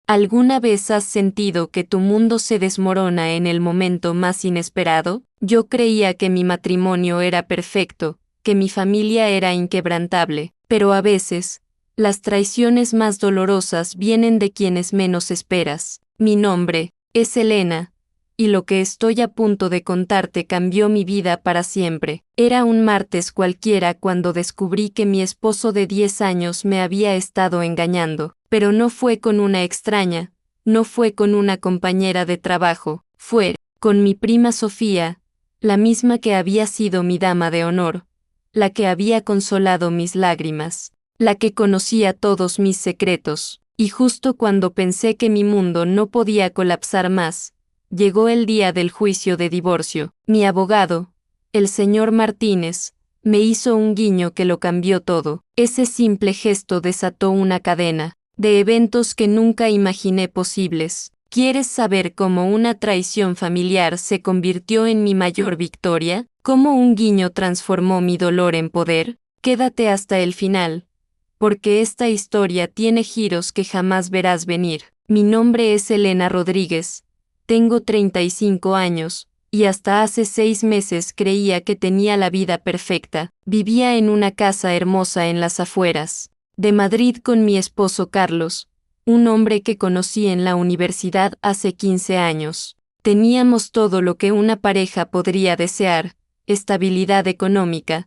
¿Alguna vez has sentido que tu mundo se desmorona en el momento más inesperado? Yo creía que mi matrimonio era perfecto, que mi familia era inquebrantable, pero a veces, las traiciones más dolorosas vienen de quienes menos esperas. Mi nombre es Elena, y lo que estoy a punto de contarte cambió mi vida para siempre. Era un martes cualquiera cuando descubrí que mi esposo de 10 años me había estado engañando, pero no fue con una extraña, no fue con una compañera de trabajo, fue con mi prima Sofía, la misma que había sido mi dama de honor, la que había consolado mis lágrimas, la que conocía todos mis secretos, y justo cuando pensé que mi mundo no podía colapsar más, llegó el día del juicio de divorcio. Mi abogado, el señor Martínez, me hizo un guiño que lo cambió todo. Ese simple gesto desató una cadena de eventos que nunca imaginé posibles. ¿Quieres saber cómo una traición familiar se convirtió en mi mayor victoria? ¿Cómo un guiño transformó mi dolor en poder? Quédate hasta el final, porque esta historia tiene giros que jamás verás venir. Mi nombre es Elena Rodríguez. Tengo 35 años, y hasta hace 6 meses creía que tenía la vida perfecta. Vivía en una casa hermosa en las afueras de Madrid con mi esposo Carlos, un hombre que conocí en la universidad hace 15 años. Teníamos todo lo que una pareja podría desear: estabilidad económica,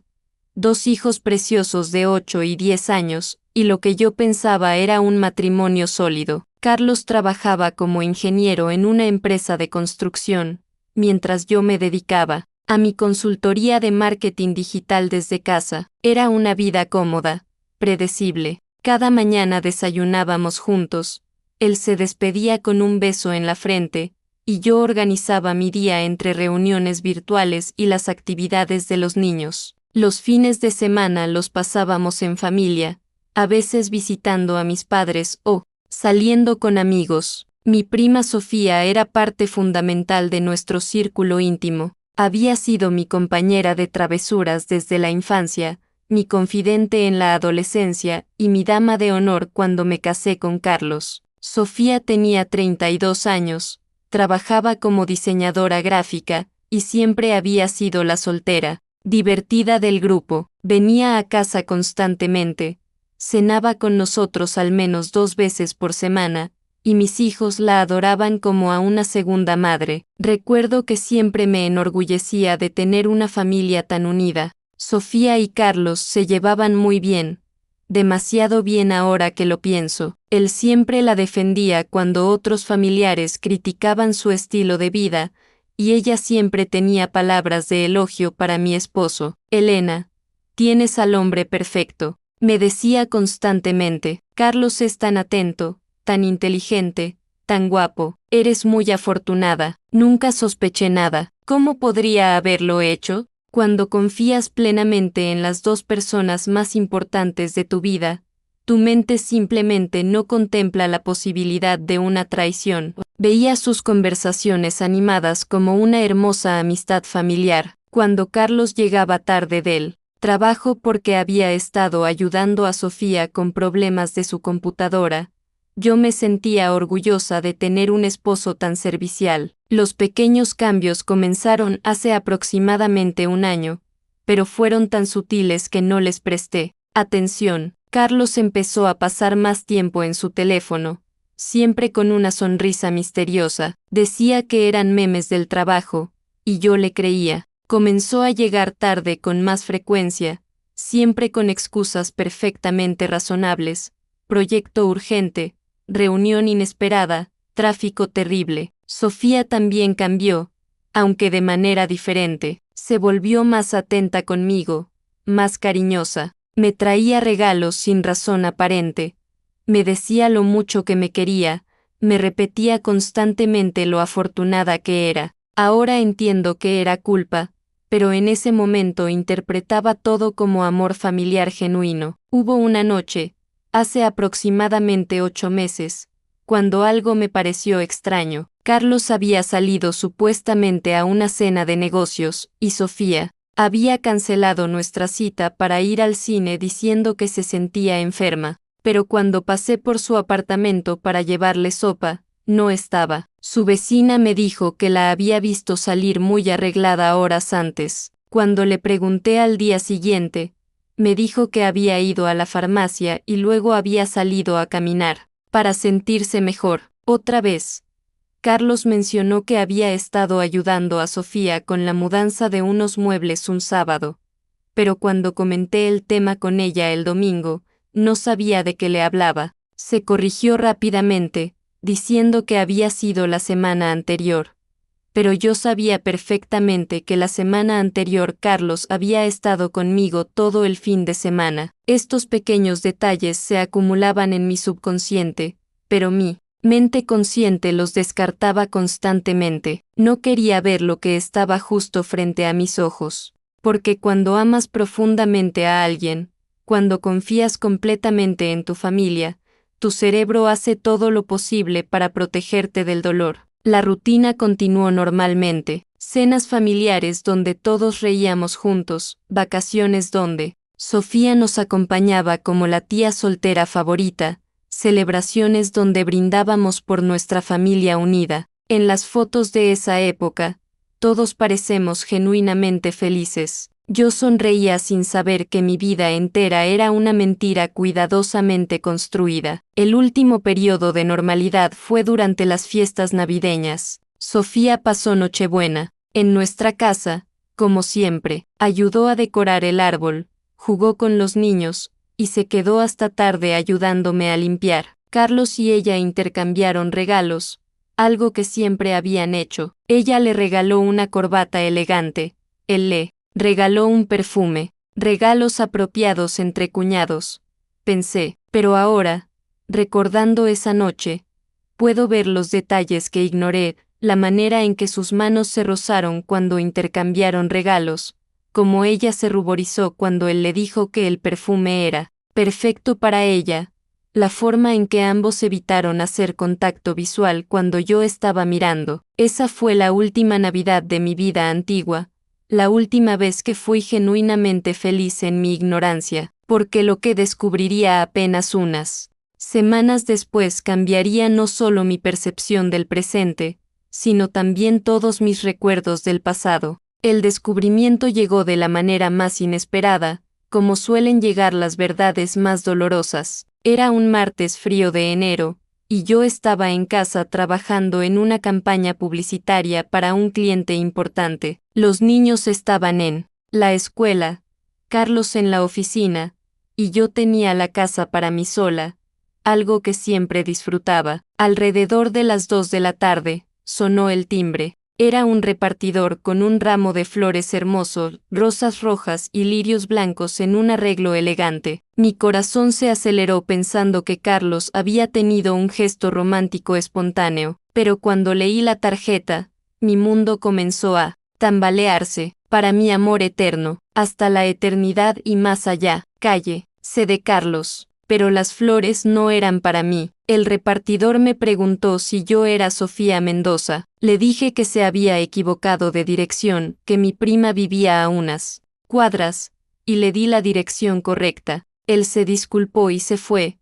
2 hijos preciosos de 8 y 10 años, y lo que yo pensaba era un matrimonio sólido. Carlos trabajaba como ingeniero en una empresa de construcción, mientras yo me dedicaba a mi consultoría de marketing digital desde casa. Era una vida cómoda, predecible. Cada mañana desayunábamos juntos, él se despedía con un beso en la frente, y yo organizaba mi día entre reuniones virtuales y las actividades de los niños. Los fines de semana los pasábamos en familia, a veces visitando a mis padres o saliendo con amigos. Mi prima Sofía era parte fundamental de nuestro círculo íntimo. Había sido mi compañera de travesuras desde la infancia, mi confidente en la adolescencia y mi dama de honor cuando me casé con Carlos. Sofía tenía 32 años, trabajaba como diseñadora gráfica, y siempre había sido la soltera divertida del grupo. Venía a casa constantemente, cenaba con nosotros al menos 2 veces por semana, y mis hijos la adoraban como a una segunda madre. Recuerdo que siempre me enorgullecía de tener una familia tan unida. Sofía y Carlos se llevaban muy bien, demasiado bien ahora que lo pienso. Él siempre la defendía cuando otros familiares criticaban su estilo de vida, y ella siempre tenía palabras de elogio para mi esposo. Elena, tienes al hombre perfecto, me decía constantemente. Carlos es tan atento, tan inteligente, tan guapo. Eres muy afortunada. Nunca sospeché nada. ¿Cómo podría haberlo hecho? Cuando confías plenamente en las 2 personas más importantes de tu vida, tu mente simplemente no contempla la posibilidad de una traición. Veía sus conversaciones animadas como una hermosa amistad familiar. Cuando Carlos llegaba tarde del trabajo porque había estado ayudando a Sofía con problemas de su computadora, yo me sentía orgullosa de tener un esposo tan servicial. Los pequeños cambios comenzaron hace aproximadamente un año, pero fueron tan sutiles que no les presté atención. Carlos empezó a pasar más tiempo en su teléfono, siempre con una sonrisa misteriosa. Decía que eran memes del trabajo, y yo le creía. Comenzó a llegar tarde con más frecuencia, siempre con excusas perfectamente razonables: proyecto urgente, reunión inesperada, tráfico terrible. Sofía también cambió, aunque de manera diferente. Se volvió más atenta conmigo, más cariñosa. Me traía regalos sin razón aparente, me decía lo mucho que me quería, me repetía constantemente lo afortunada que era. Ahora entiendo que era culpa, pero en ese momento interpretaba todo como amor familiar genuino. Hubo una noche, hace aproximadamente 8 meses, cuando algo me pareció extraño. Carlos había salido supuestamente a una cena de negocios, y Sofía había cancelado nuestra cita para ir al cine diciendo que se sentía enferma. pero cuando pasé por su apartamento para llevarle sopa, no estaba. Su vecina me dijo que la había visto salir muy arreglada horas antes. Cuando le pregunté al día siguiente, me dijo que había ido a la farmacia y luego había salido a caminar, para sentirse mejor. Otra vez, Carlos mencionó que había estado ayudando a Sofía con la mudanza de unos muebles un sábado, pero cuando comenté el tema con ella el domingo, no sabía de qué le hablaba. Se corrigió rápidamente, diciendo que había sido la semana anterior. Pero yo sabía perfectamente que la semana anterior Carlos había estado conmigo todo el fin de semana. Estos pequeños detalles se acumulaban en mi subconsciente, pero mi mente consciente los descartaba constantemente. No quería ver lo que estaba justo frente a mis ojos. Porque cuando amas profundamente a alguien, cuando confías completamente en tu familia, tu cerebro hace todo lo posible para protegerte del dolor. La rutina continuó normalmente, cenas familiares donde todos reíamos juntos, vacaciones donde Sofía nos acompañaba como la tía soltera favorita, celebraciones donde brindábamos por nuestra familia unida. En las fotos de esa época, todos parecemos genuinamente felices. Yo sonreía sin saber que mi vida entera era una mentira cuidadosamente construida. El último periodo de normalidad fue durante las fiestas navideñas. Sofía pasó Nochebuena en nuestra casa, como siempre, ayudó a decorar el árbol, jugó con los niños, y se quedó hasta tarde ayudándome a limpiar. Carlos y ella intercambiaron regalos, algo que siempre habían hecho. Ella le regaló una corbata elegante, él le regaló un perfume, regalos apropiados entre cuñados. Pensé, pero ahora, recordando esa noche, puedo ver los detalles que ignoré, la manera en que sus manos se rozaron cuando intercambiaron regalos, como ella se ruborizó cuando él le dijo que el perfume era perfecto para ella, la forma en que ambos evitaron hacer contacto visual cuando yo estaba mirando. Esa fue la última Navidad de mi vida antigua, la última vez que fui genuinamente feliz en mi ignorancia, porque lo que descubriría apenas unas semanas después cambiaría no solo mi percepción del presente, sino también todos mis recuerdos del pasado. El descubrimiento llegó de la manera más inesperada, como suelen llegar las verdades más dolorosas. Era un martes frío de enero, y yo estaba en casa trabajando en una campaña publicitaria para un cliente importante. Los niños estaban en la escuela, Carlos en la oficina, y yo tenía la casa para mí sola, algo que siempre disfrutaba. Alrededor de las 2 de la tarde, sonó el timbre. Era un repartidor con un ramo de flores hermosos, rosas rojas y lirios blancos en un arreglo elegante. Mi corazón se aceleró pensando que Carlos había tenido un gesto romántico espontáneo, pero cuando leí la tarjeta, mi mundo comenzó a tambalearse. Para mi amor eterno, hasta la eternidad y más allá, calle C de Carlos. Pero las flores no eran para mí. El repartidor me preguntó si yo era Sofía Mendoza. Le dije que se había equivocado de dirección, que mi prima vivía a unas cuadras, y le di la dirección correcta. Él se disculpó y se fue,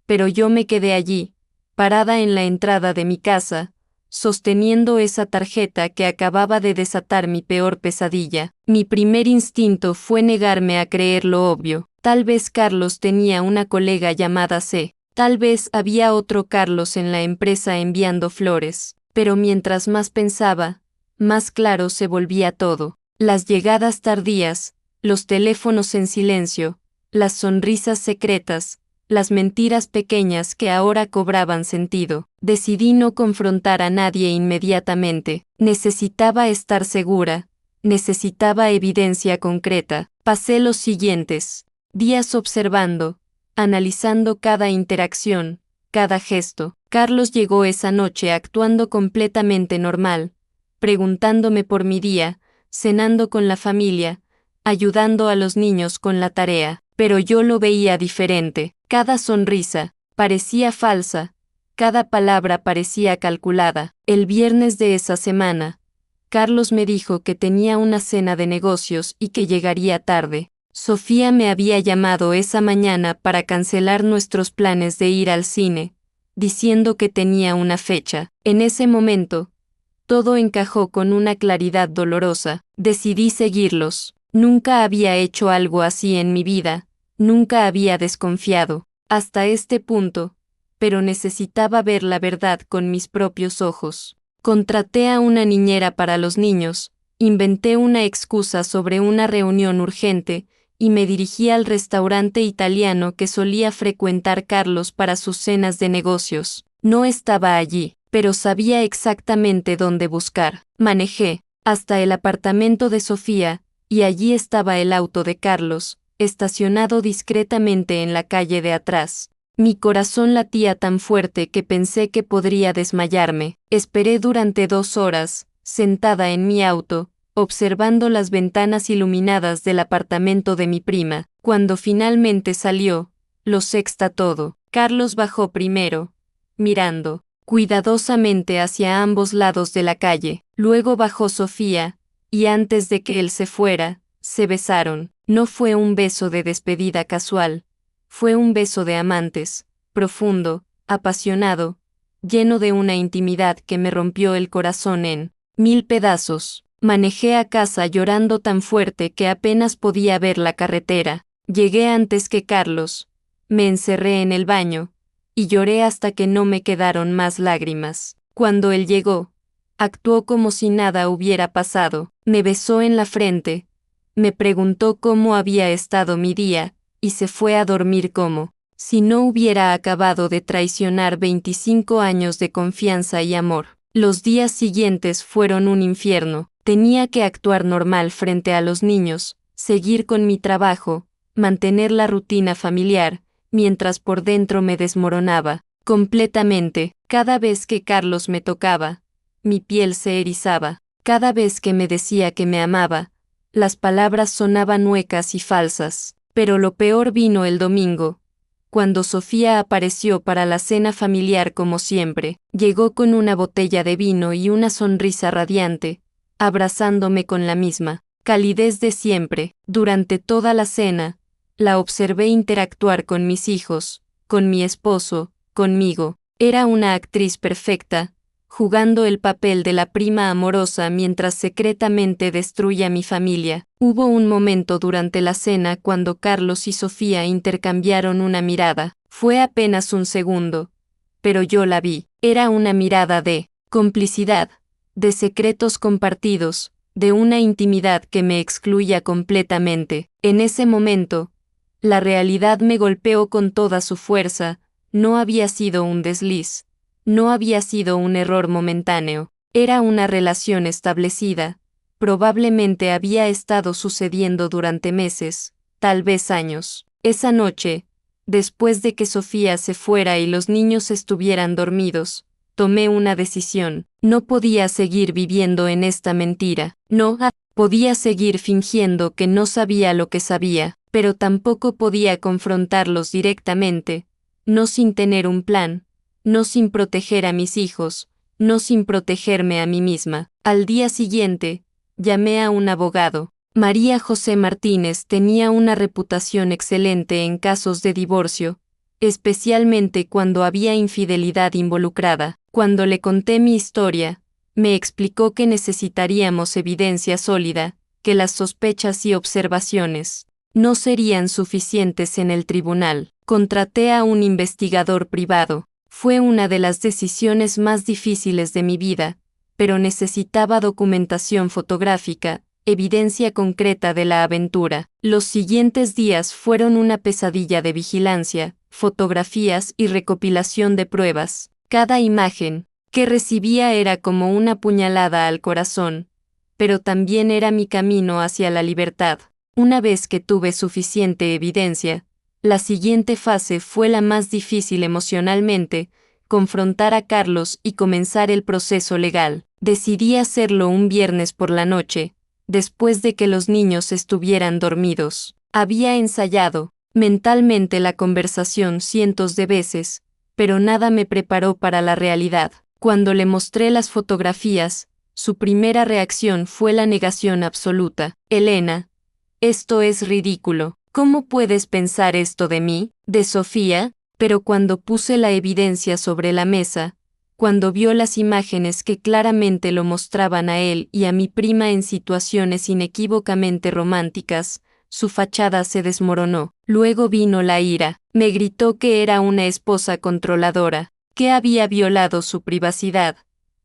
pero yo me quedé allí, parada en la entrada de mi casa, sosteniendo esa tarjeta que acababa de desatar mi peor pesadilla. Mi primer instinto fue negarme a creer lo obvio. Tal vez Carlos tenía una colega llamada C. Tal vez había otro Carlos en la empresa enviando flores. Pero mientras más pensaba, más claro se volvía todo. Las llegadas tardías, los teléfonos en silencio, las sonrisas secretas, las mentiras pequeñas que ahora cobraban sentido. Decidí no confrontar a nadie inmediatamente. Necesitaba estar segura. Necesitaba evidencia concreta. Pasé los siguientes días observando, analizando cada interacción, cada gesto. Carlos llegó esa noche actuando completamente normal, preguntándome por mi día, cenando con la familia, ayudando a los niños con la tarea, pero yo lo veía diferente. Cada sonrisa parecía falsa, cada palabra parecía calculada. El viernes de esa semana, Carlos me dijo que tenía una cena de negocios y que llegaría tarde. Sofía me había llamado esa mañana para cancelar nuestros planes de ir al cine, diciendo que tenía una fecha. En ese momento, todo encajó con una claridad dolorosa. Decidí seguirlos. Nunca había hecho algo así en mi vida, nunca había desconfiado, hasta este punto, pero necesitaba ver la verdad con mis propios ojos. Contraté a una niñera para los niños, inventé una excusa sobre una reunión urgente, y me dirigí al restaurante italiano que solía frecuentar Carlos para sus cenas de negocios. No estaba allí, pero sabía exactamente dónde buscar. Manejé hasta el apartamento de Sofía, y allí estaba el auto de Carlos, estacionado discretamente en la calle de atrás. Mi corazón latía tan fuerte que pensé que podría desmayarme. Esperé durante 2 horas, sentada en mi auto, observando las ventanas iluminadas del apartamento de mi prima. Cuando finalmente salió, lo sexta todo. Carlos bajó primero, mirando cuidadosamente hacia ambos lados de la calle. Luego bajó Sofía, y antes de que él se fuera, se besaron. No fue un beso de despedida casual, fue un beso de amantes, profundo, apasionado, lleno de una intimidad que me rompió el corazón en 1000 pedazos. Manejé a casa llorando tan fuerte que apenas podía ver la carretera. Llegué antes que Carlos. Me encerré en el baño, y lloré hasta que no me quedaron más lágrimas. Cuando él llegó, actuó como si nada hubiera pasado. Me besó en la frente, me preguntó cómo había estado mi día, y se fue a dormir como si no hubiera acabado de traicionar 25 años de confianza y amor. Los días siguientes fueron un infierno. Tenía que actuar normal frente a los niños, seguir con mi trabajo, mantener la rutina familiar, mientras por dentro me desmoronaba completamente. Cada vez que Carlos me tocaba, mi piel se erizaba. Cada vez que me decía que me amaba, las palabras sonaban huecas y falsas. Pero lo peor vino el domingo, cuando Sofía apareció para la cena familiar como siempre. Llegó con una botella de vino y una sonrisa radiante, abrazándome con la misma calidez de siempre. Durante toda la cena, la observé interactuar con mis hijos, con mi esposo, conmigo. Era una actriz perfecta, jugando el papel de la prima amorosa mientras secretamente destruye a mi familia. Hubo un momento durante la cena cuando Carlos y Sofía intercambiaron una mirada. Fue apenas un segundo, pero yo la vi. Era una mirada de complicidad, de secretos compartidos, de una intimidad que me excluía completamente. En ese momento, la realidad me golpeó con toda su fuerza. No había sido un desliz. No había sido un error momentáneo, era una relación establecida. Probablemente había estado sucediendo durante meses, tal vez años. Esa noche, después de que Sofía se fuera y los niños estuvieran dormidos, tomé una decisión. No podía seguir viviendo en esta mentira. No podía seguir fingiendo que no sabía lo que sabía, pero tampoco podía confrontarlos directamente, no sin tener un plan. No sin proteger a mis hijos, no sin protegerme a mí misma. Al día siguiente, llamé a un abogado. María José Martínez tenía una reputación excelente en casos de divorcio, especialmente cuando había infidelidad involucrada. Cuando le conté mi historia, me explicó que necesitaríamos evidencia sólida, que las sospechas y observaciones no serían suficientes en el tribunal. Contraté a un investigador privado. Fue una de las decisiones más difíciles de mi vida, pero necesitaba documentación fotográfica, evidencia concreta de la aventura. Los siguientes días fueron una pesadilla de vigilancia, fotografías y recopilación de pruebas. Cada imagen que recibía era como una puñalada al corazón, pero también era mi camino hacia la libertad. Una vez que tuve suficiente evidencia, la siguiente fase fue la más difícil emocionalmente, confrontar a Carlos y comenzar el proceso legal. Decidí hacerlo un viernes por la noche, después de que los niños estuvieran dormidos. Había ensayado mentalmente la conversación cientos de veces, pero nada me preparó para la realidad. Cuando le mostré las fotografías, su primera reacción fue la negación absoluta. Elena, Esto es ridículo. ¿Cómo puedes pensar esto de mí, de Sofía? Pero cuando puse la evidencia sobre la mesa, cuando vio las imágenes que claramente lo mostraban a él y a mi prima en situaciones inequívocamente románticas, su fachada se desmoronó. Luego vino la ira. Me gritó que era una esposa controladora, que había violado su privacidad,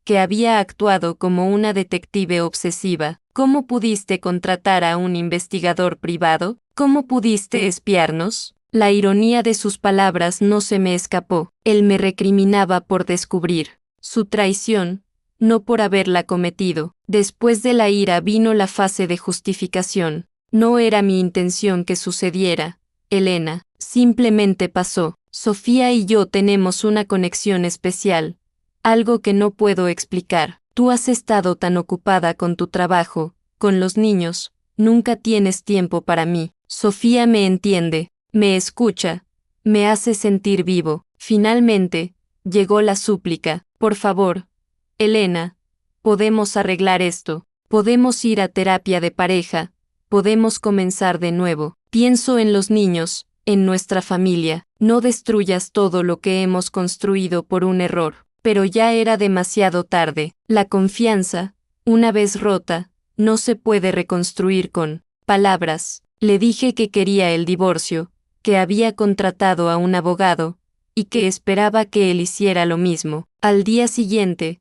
que había actuado como una detective obsesiva. ¿Cómo pudiste contratar a un investigador privado? ¿Cómo pudiste espiarnos? La ironía de sus palabras no se me escapó. Él me recriminaba por descubrir su traición, no por haberla cometido. Después de la ira vino la fase de justificación. No era mi intención que sucediera, Elena, simplemente pasó. Sofía y yo tenemos una conexión especial, algo que no puedo explicar. Tú has estado tan ocupada con tu trabajo, con los niños, nunca tienes tiempo para mí. Sofía me entiende, me escucha, me hace sentir vivo. Finalmente, llegó la súplica. Por favor, Elena, podemos arreglar esto, podemos ir a terapia de pareja, podemos comenzar de nuevo. Pienso en los niños, en nuestra familia. No destruyas todo lo que hemos construido por un error. Pero ya era demasiado tarde. La confianza, una vez rota, no se puede reconstruir con palabras. Le dije que quería el divorcio, que había contratado a un abogado, y que esperaba que él hiciera lo mismo. Al día siguiente,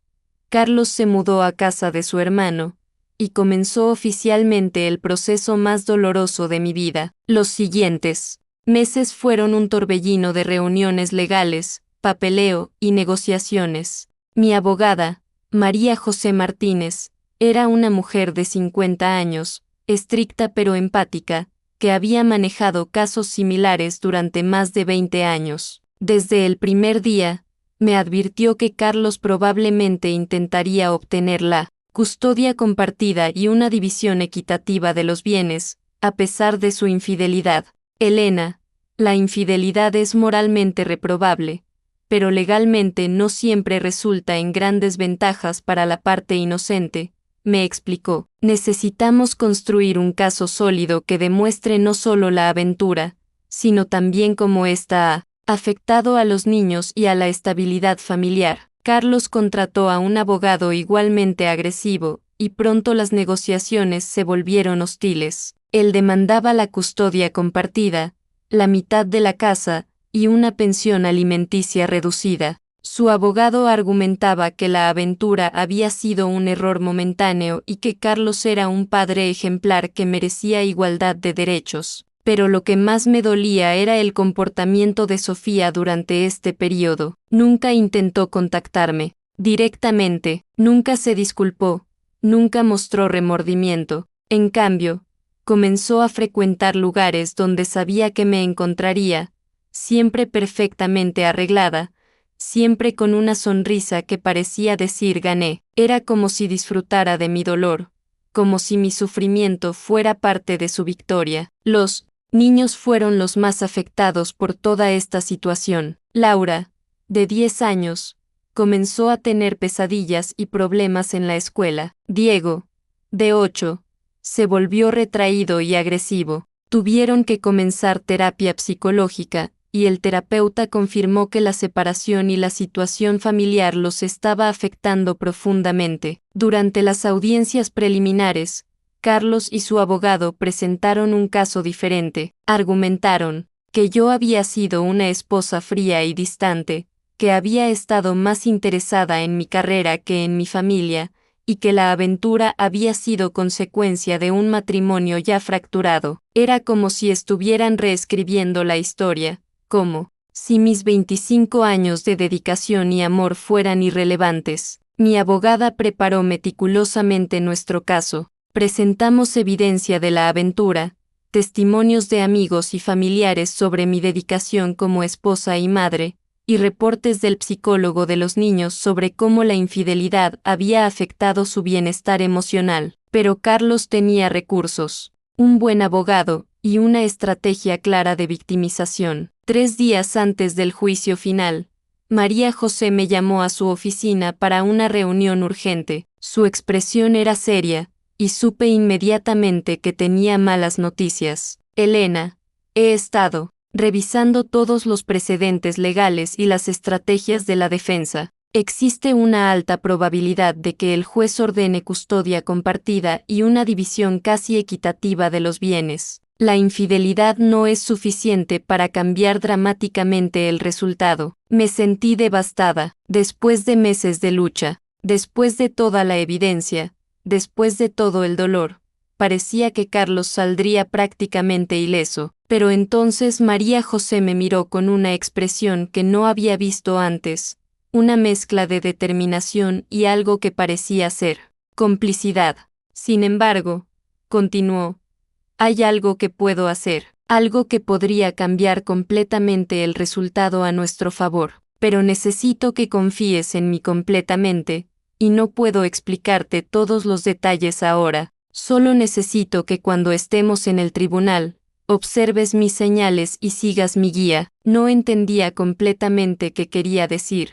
Carlos se mudó a casa de su hermano, y comenzó oficialmente el proceso más doloroso de mi vida. Los siguientes meses fueron un torbellino de reuniones legales, papeleo y negociaciones. Mi abogada, María José Martínez, era una mujer de 50 años, estricta pero empática, que había manejado casos similares durante más de 20 años. Desde el primer día, me advirtió que Carlos probablemente intentaría obtener la custodia compartida y una división equitativa de los bienes, a pesar de su infidelidad. Elena, la infidelidad es moralmente reprobable, pero legalmente no siempre resulta en grandes ventajas para la parte inocente, me explicó. Necesitamos construir un caso sólido que demuestre no solo la aventura, sino también cómo ésta ha afectado a los niños y a la estabilidad familiar. Carlos contrató a un abogado igualmente agresivo, y pronto las negociaciones se volvieron hostiles. Él demandaba la custodia compartida, la mitad de la casa, y una pensión alimenticia reducida. Su abogado argumentaba que la aventura había sido un error momentáneo y que Carlos era un padre ejemplar que merecía igualdad de derechos. Pero lo que más me dolía era el comportamiento de Sofía durante este periodo. Nunca intentó contactarme directamente, nunca se disculpó, nunca mostró remordimiento. En cambio, comenzó a frecuentar lugares donde sabía que me encontraría, siempre perfectamente arreglada, siempre con una sonrisa que parecía decir gané. Era como si disfrutara de mi dolor, como si mi sufrimiento fuera parte de su victoria. Los niños fueron los más afectados por toda esta situación. Laura, de 10 años, comenzó a tener pesadillas y problemas en la escuela. Diego, de 8, se volvió retraído y agresivo. Tuvieron que comenzar terapia psicológica, y el terapeuta confirmó que la separación y la situación familiar los estaba afectando profundamente. Durante las audiencias preliminares, Carlos y su abogado presentaron un caso diferente. Argumentaron que yo había sido una esposa fría y distante, que había estado más interesada en mi carrera que en mi familia, y que la aventura había sido consecuencia de un matrimonio ya fracturado. Era como si estuvieran reescribiendo la historia, como si mis 25 años de dedicación y amor fueran irrelevantes. Mi abogada preparó meticulosamente nuestro caso. Presentamos evidencia de la aventura, testimonios de amigos y familiares sobre mi dedicación como esposa y madre, y reportes del psicólogo de los niños sobre cómo la infidelidad había afectado su bienestar emocional. Pero Carlos tenía recursos, un buen abogado y una estrategia clara de victimización. 3 días antes del juicio final, María José me llamó a su oficina para una reunión urgente. Su expresión era seria, y supe inmediatamente que tenía malas noticias. Elena, he estado revisando todos los precedentes legales y las estrategias de la defensa. Existe una alta probabilidad de que el juez ordene custodia compartida y una división casi equitativa de los bienes. La infidelidad no es suficiente para cambiar dramáticamente el resultado. Me sentí devastada, después de meses de lucha, después de toda la evidencia, después de todo el dolor. Parecía que Carlos saldría prácticamente ileso, pero entonces María José me miró con una expresión que no había visto antes, una mezcla de determinación y algo que parecía ser complicidad. Sin embargo, continuó, hay algo que puedo hacer, algo que podría cambiar completamente el resultado a nuestro favor, pero necesito que confíes en mí completamente, y no puedo explicarte todos los detalles ahora. Solo necesito que cuando estemos en el tribunal, observes mis señales y sigas mi guía. No entendía completamente qué quería decir,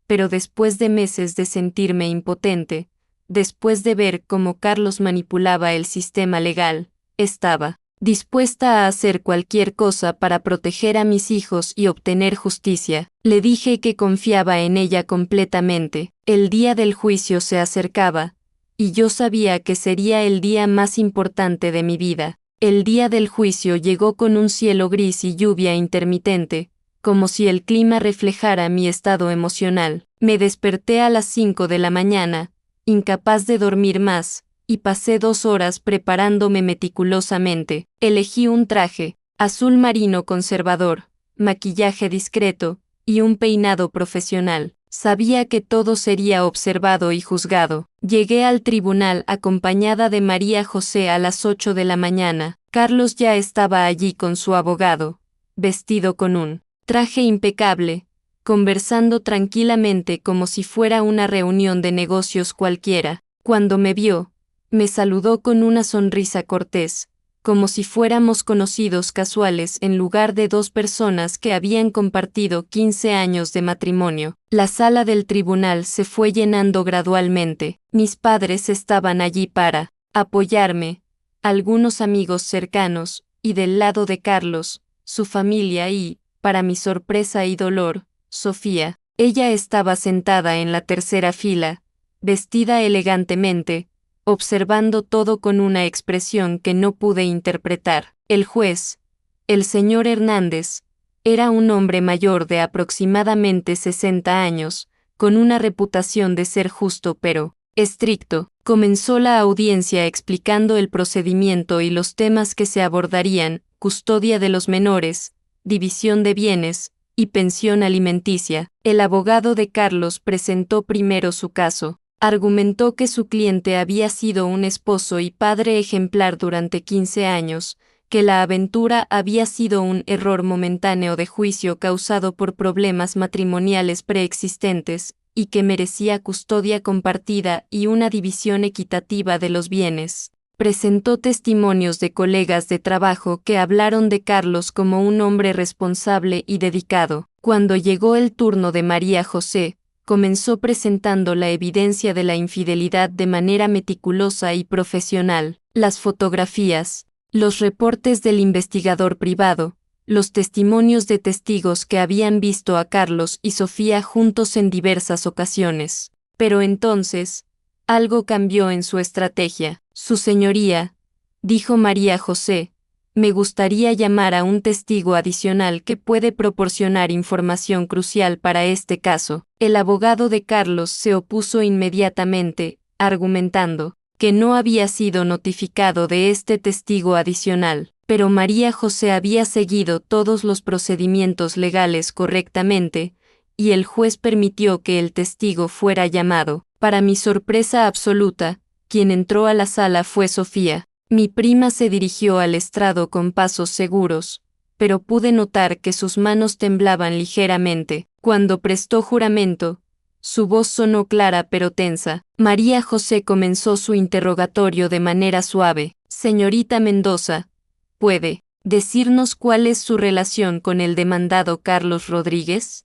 pero después de meses de sentirme impotente, después de ver cómo Carlos manipulaba el sistema legal, estaba dispuesta a hacer cualquier cosa para proteger a mis hijos y obtener justicia. Le dije que confiaba en ella completamente. El día del juicio se acercaba, y yo sabía que sería el día más importante de mi vida. El día del juicio llegó con un cielo gris y lluvia intermitente, como si el clima reflejara mi estado emocional. Me desperté a las 5 de la mañana, incapaz de dormir más, y pasé 2 horas preparándome meticulosamente. Elegí un traje, azul marino conservador, maquillaje discreto, y un peinado profesional. Sabía que todo sería observado y juzgado. Llegué al tribunal acompañada de María José a las 8 de la mañana. Carlos ya estaba allí con su abogado, vestido con un traje impecable, conversando tranquilamente como si fuera una reunión de negocios cualquiera. Cuando me vio, me saludó con una sonrisa cortés, como si fuéramos conocidos casuales en lugar de 2 personas que habían compartido 15 años de matrimonio. La sala del tribunal se fue llenando gradualmente. Mis padres estaban allí para apoyarme, algunos amigos cercanos, y del lado de Carlos, su familia y, para mi sorpresa y dolor, Sofía. Ella estaba sentada en la tercera fila, vestida elegantemente, observando todo con una expresión que no pude interpretar. El juez, el señor Hernández, era un hombre mayor de aproximadamente 60 años, con una reputación de ser justo pero estricto. Comenzó la audiencia explicando el procedimiento y los temas que se abordarían: custodia de los menores, división de bienes, y pensión alimenticia. El abogado de Carlos presentó primero su caso. Argumentó que su cliente había sido un esposo y padre ejemplar durante 15 años, que la aventura había sido un error momentáneo de juicio causado por problemas matrimoniales preexistentes, y que merecía custodia compartida y una división equitativa de los bienes. Presentó testimonios de colegas de trabajo que hablaron de Carlos como un hombre responsable y dedicado. Cuando llegó el turno de María José, comenzó presentando la evidencia de la infidelidad de manera meticulosa y profesional. Las fotografías, los reportes del investigador privado, los testimonios de testigos que habían visto a Carlos y Sofía juntos en diversas ocasiones. Pero entonces, algo cambió en su estrategia. Su señoría, dijo María José, me gustaría llamar a un testigo adicional que puede proporcionar información crucial para este caso. El abogado de Carlos se opuso inmediatamente, argumentando que no había sido notificado de este testigo adicional, pero María José había seguido todos los procedimientos legales correctamente, y el juez permitió que el testigo fuera llamado. Para mi sorpresa absoluta, quien entró a la sala fue Sofía. Mi prima se dirigió al estrado con pasos seguros, pero pude notar que sus manos temblaban ligeramente. Cuando prestó juramento, su voz sonó clara pero tensa. María José comenzó su interrogatorio de manera suave. Señorita Mendoza, ¿puede decirnos cuál es su relación con el demandado Carlos Rodríguez?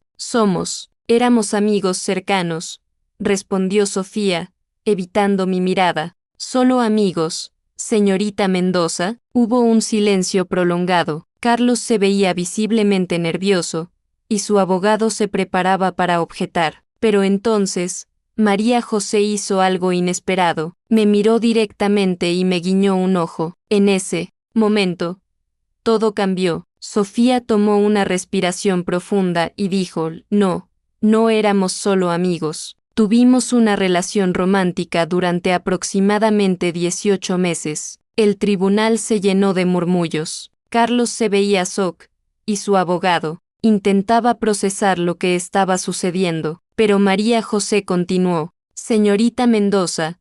Éramos amigos cercanos, respondió Sofía, evitando mi mirada. Solo amigos, señorita Mendoza. Hubo un silencio prolongado. Carlos se veía visiblemente nervioso, y su abogado se preparaba para objetar. Pero entonces, María José hizo algo inesperado. Me miró directamente y me guiñó un ojo. En ese momento, todo cambió. Sofía tomó una respiración profunda y dijo, no, no éramos solo amigos. Tuvimos una relación romántica durante aproximadamente 18 meses. El tribunal se llenó de murmullos. Carlos se veía shock, y su abogado intentaba procesar lo que estaba sucediendo, pero María José continuó, señorita Mendoza,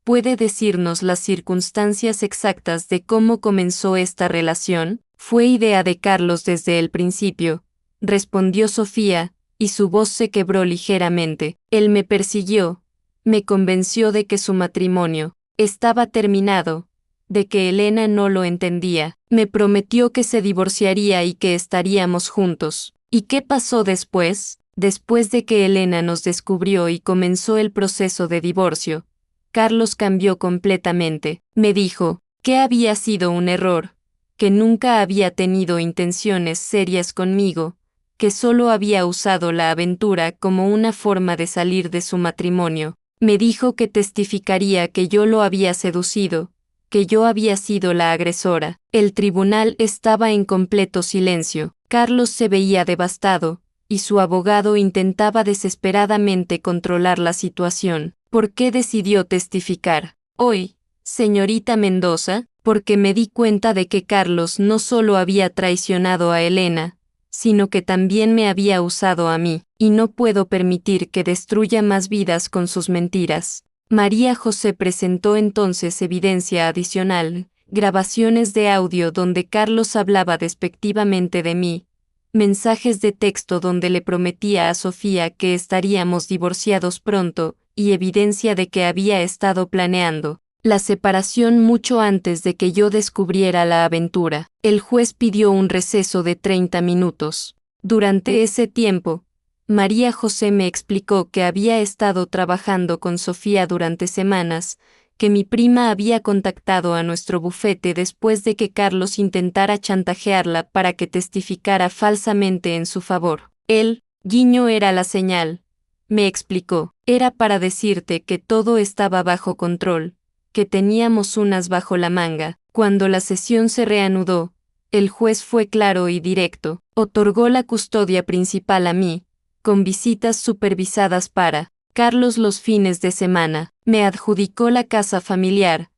¿puede decirnos las circunstancias exactas de cómo comenzó esta relación? Fue idea de Carlos desde el principio, respondió Sofía, y su voz se quebró ligeramente. Él me persiguió, me convenció de que su matrimonio estaba terminado, de que Elena no lo entendía, me prometió que se divorciaría y que estaríamos juntos. ¿Y qué pasó después? Después de que Elena nos descubrió y comenzó el proceso de divorcio, Carlos cambió completamente. Me dijo que había sido un error, que nunca había tenido intenciones serias conmigo, que solo había usado la aventura como una forma de salir de su matrimonio. Me dijo que testificaría que yo lo había seducido, que yo había sido la agresora. El tribunal estaba en completo silencio. Carlos se veía devastado, y su abogado intentaba desesperadamente controlar la situación. ¿Por qué decidió testificar hoy, señorita Mendoza? Porque me di cuenta de que Carlos no solo había traicionado a Elena, sino que también me había usado a mí, y no puedo permitir que destruya más vidas con sus mentiras. María José presentó entonces evidencia adicional, grabaciones de audio donde Carlos hablaba despectivamente de mí, mensajes de texto donde le prometía a Sofía que estaríamos divorciados pronto, y evidencia de que había estado planeando la separación mucho antes de que yo descubriera la aventura. El juez pidió un receso de 30 minutos. Durante ese tiempo, María José me explicó que había estado trabajando con Sofía durante semanas, que mi prima había contactado a nuestro bufete después de que Carlos intentara chantajearla para que testificara falsamente en su favor. El guiño era la señal, me explicó. Era para decirte que todo estaba bajo control, que teníamos unas bajo la manga. Cuando la sesión se reanudó, el juez fue claro y directo. Otorgó la custodia principal a mí, con visitas supervisadas para Carlos los fines de semana. Me adjudicó la casa familiar,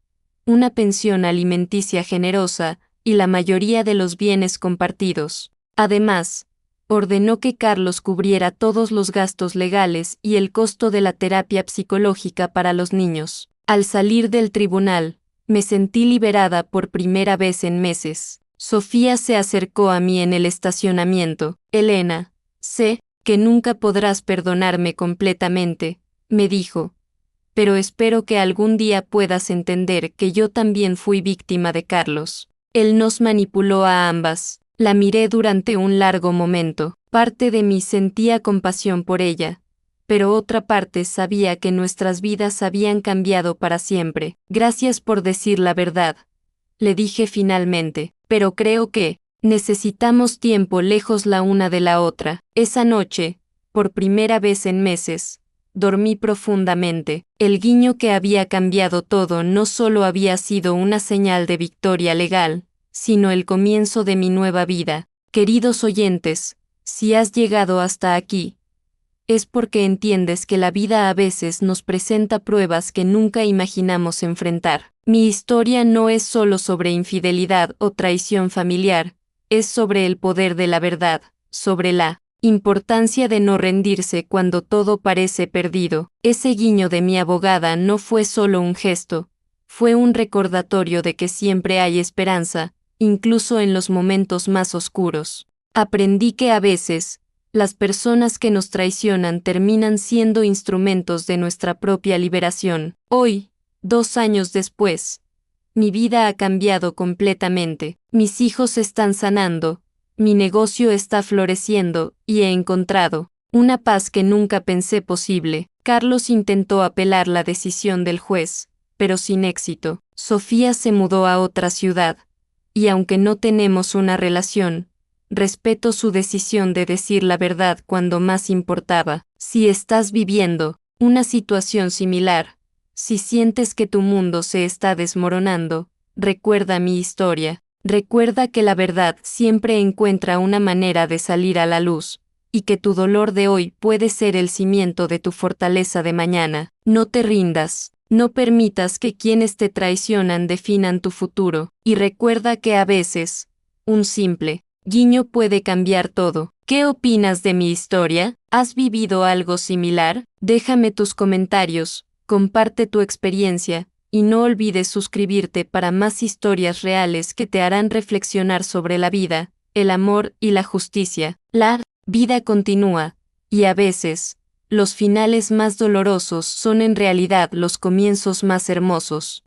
una pensión alimenticia generosa y la mayoría de los bienes compartidos. Además, ordenó que Carlos cubriera todos los gastos legales y el costo de la terapia psicológica para los niños. Al salir del tribunal, me sentí liberada por primera vez en meses. Sofía se acercó a mí en el estacionamiento. Elena, sé que nunca podrás perdonarme completamente, me dijo, pero espero que algún día puedas entender que yo también fui víctima de Carlos. Él nos manipuló a ambas. La miré durante un largo momento. Parte de mí sentía compasión por ella, pero otra parte sabía que nuestras vidas habían cambiado para siempre. Gracias por decir la verdad, le dije finalmente, pero creo que necesitamos tiempo lejos la una de la otra. Esa noche, por primera vez en meses, dormí profundamente. El guiño que había cambiado todo no solo había sido una señal de victoria legal, sino el comienzo de mi nueva vida. Queridos oyentes, si has llegado hasta aquí, es porque entiendes que la vida a veces nos presenta pruebas que nunca imaginamos enfrentar. Mi historia no es solo sobre infidelidad o traición familiar, es sobre el poder de la verdad, sobre la importancia de no rendirse cuando todo parece perdido. Ese guiño de mi abogada no fue solo un gesto, fue un recordatorio de que siempre hay esperanza, incluso en los momentos más oscuros. Aprendí que a veces, las personas que nos traicionan terminan siendo instrumentos de nuestra propia liberación. Hoy, 2 años después, mi vida ha cambiado completamente. Mis hijos están sanando, mi negocio está floreciendo, y he encontrado una paz que nunca pensé posible. Carlos intentó apelar la decisión del juez, pero sin éxito. Sofía se mudó a otra ciudad, y aunque no tenemos una relación, respeto su decisión de decir la verdad cuando más importaba. Si estás viviendo una situación similar, si sientes que tu mundo se está desmoronando, recuerda mi historia. Recuerda que la verdad siempre encuentra una manera de salir a la luz, y que tu dolor de hoy puede ser el cimiento de tu fortaleza de mañana. No te rindas, no permitas que quienes te traicionan definan tu futuro, y recuerda que a veces, un simple guiño puede cambiar todo. ¿Qué opinas de mi historia? ¿Has vivido algo similar? Déjame tus comentarios, comparte tu experiencia, y no olvides suscribirte para más historias reales que te harán reflexionar sobre la vida, el amor y la justicia. La vida continúa, y a veces, los finales más dolorosos son en realidad los comienzos más hermosos.